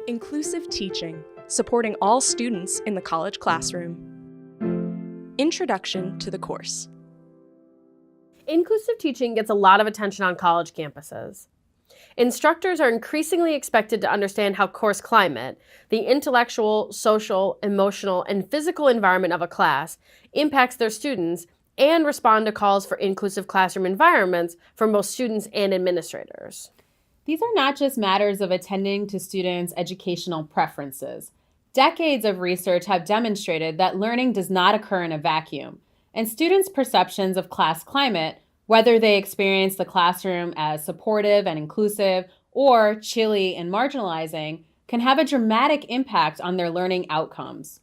Inclusive teaching, supporting all students in the college classroom. Introduction to the course. Inclusive teaching gets a lot of attention on college campuses. Instructors are increasingly expected to understand how course climate, the intellectual, social, emotional, and physical environment of a class, impacts their students and respond to calls for inclusive classroom environments for both students and administrators. These are not just matters of attending to students' educational preferences. Decades of research have demonstrated that learning does not occur in a vacuum, and students' perceptions of class climate, whether they experience the classroom as supportive and inclusive or chilly and marginalizing, can have a dramatic impact on their learning outcomes.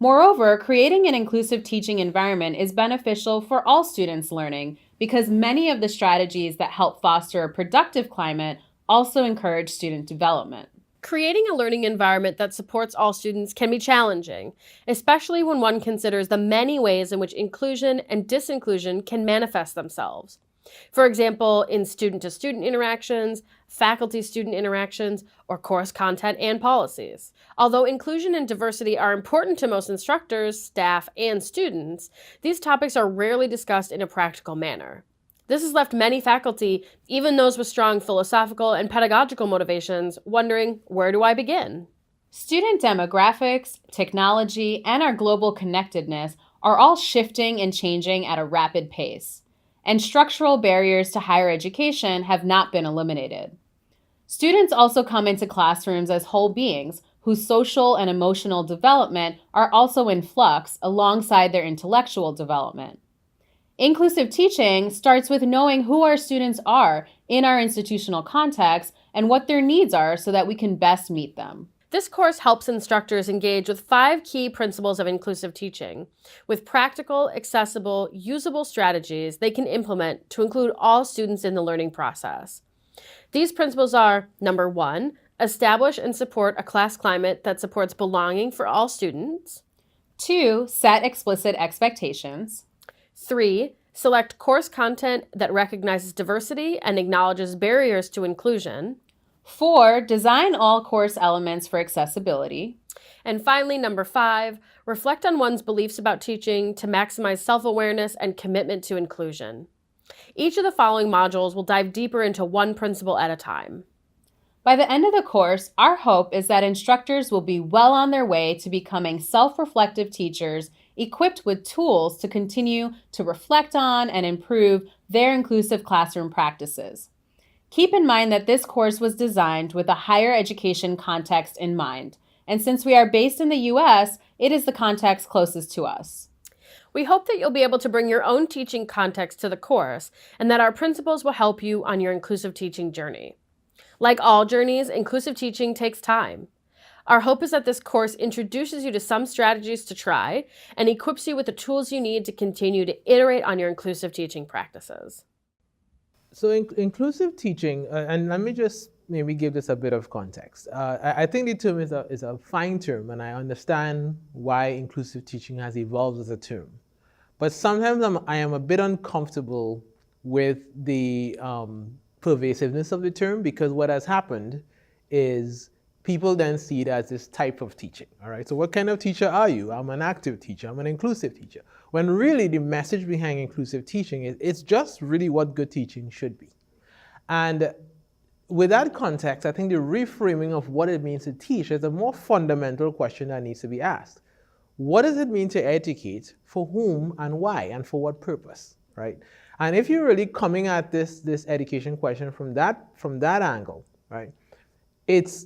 Moreover, creating an inclusive teaching environment is beneficial for all students' learning because many of the strategies that help foster a productive climate also encourage student development. Creating a learning environment that supports all students can be challenging, especially when one considers the many ways in which inclusion and disinclusion can manifest themselves. For example, in student-to-student interactions, faculty-student interactions, or course content and policies. Although inclusion and diversity are important to most instructors, staff, and students, these topics are rarely discussed in a practical manner. This has left many faculty, even those with strong philosophical and pedagogical motivations, wondering, where do I begin? Student demographics, technology, and our global connectedness are all shifting and changing at a rapid pace, and structural barriers to higher education have not been eliminated. Students also come into classrooms as whole beings whose social and emotional development are also in flux alongside their intellectual development. Inclusive teaching starts with knowing who our students are in our institutional context and what their needs are so that we can best meet them. This course helps instructors engage with 5 key principles of inclusive teaching, with practical, accessible, usable strategies they can implement to include all students in the learning process. These principles are, number 1, establish and support a class climate that supports belonging for all students. 2, set explicit expectations. 3, select course content that recognizes diversity and acknowledges barriers to inclusion. 4, design all course elements for accessibility. And finally, number 5, reflect on one's beliefs about teaching to maximize self-awareness and commitment to inclusion. Each of the following modules will dive deeper into one principle at a time. By the end of the course, our hope is that instructors will be well on their way to becoming self-reflective teachers equipped with tools to continue to reflect on and improve their inclusive classroom practices. Keep in mind that this course was designed with a higher education context in mind, and since we are based in the U.S., it is the context closest to us. We hope that you'll be able to bring your own teaching context to the course and that our principles will help you on your inclusive teaching journey. Like all journeys, inclusive teaching takes time. Our hope is that this course introduces you to some strategies to try and equips you with the tools you need to continue to iterate on your inclusive teaching practices. So inclusive teaching, and let me just maybe give this a bit of context. I think the term is a fine term, and I understand why inclusive teaching has evolved as a term. But sometimes I am a bit uncomfortable with the pervasiveness of the term, because what has happened is people then see it as this type of teaching, all right? So what kind of teacher are you? I'm an active teacher, I'm an inclusive teacher. When really the message behind inclusive teaching is it's just really what good teaching should be. And with that context, I think the reframing of what it means to teach is a more fundamental question that needs to be asked. What does it mean to educate? For whom and why and for what purpose, right? And if you're really coming at this education question from that angle, right, it's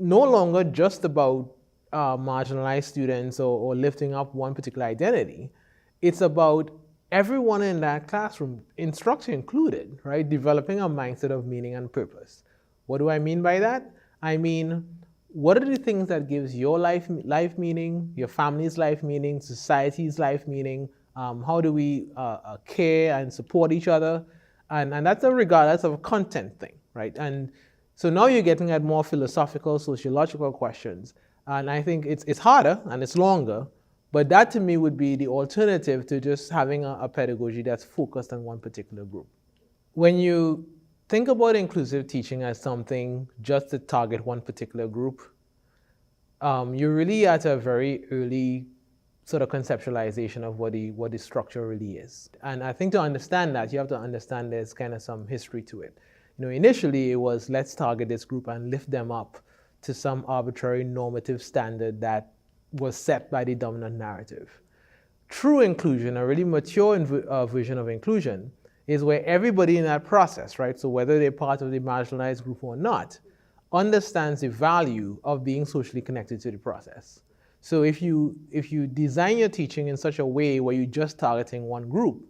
no longer just about marginalized students or lifting up one particular identity. It's about everyone in that classroom, instructor included, right, developing a mindset of meaning and purpose. What do I mean by that? I mean, what are the things that gives your life meaning, your family's life meaning, society's life meaning? How do we care and support each other? And that's regardless of a content thing, right? And so now you're getting at more philosophical, sociological questions. And I think it's harder and it's longer, but that to me would be the alternative to just having a pedagogy that's focused on one particular group. When you think about inclusive teaching as something just to target one particular group, you're really at a very early sort of conceptualization of what the structure really is. And I think to understand that, you have to understand there's kind of some history to it. Initially it was, let's target this group and lift them up to some arbitrary normative standard that was set by the dominant narrative. True inclusion, a really mature vision of inclusion, is where everybody in that process, right, so whether they're part of the marginalized group or not, understands the value of being socially connected to the process. So if you design your teaching in such a way where you're just targeting one group,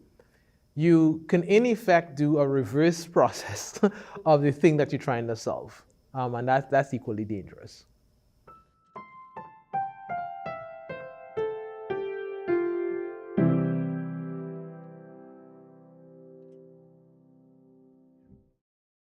you can in effect do a reverse process of the thing that you're trying to solve. And that's equally dangerous.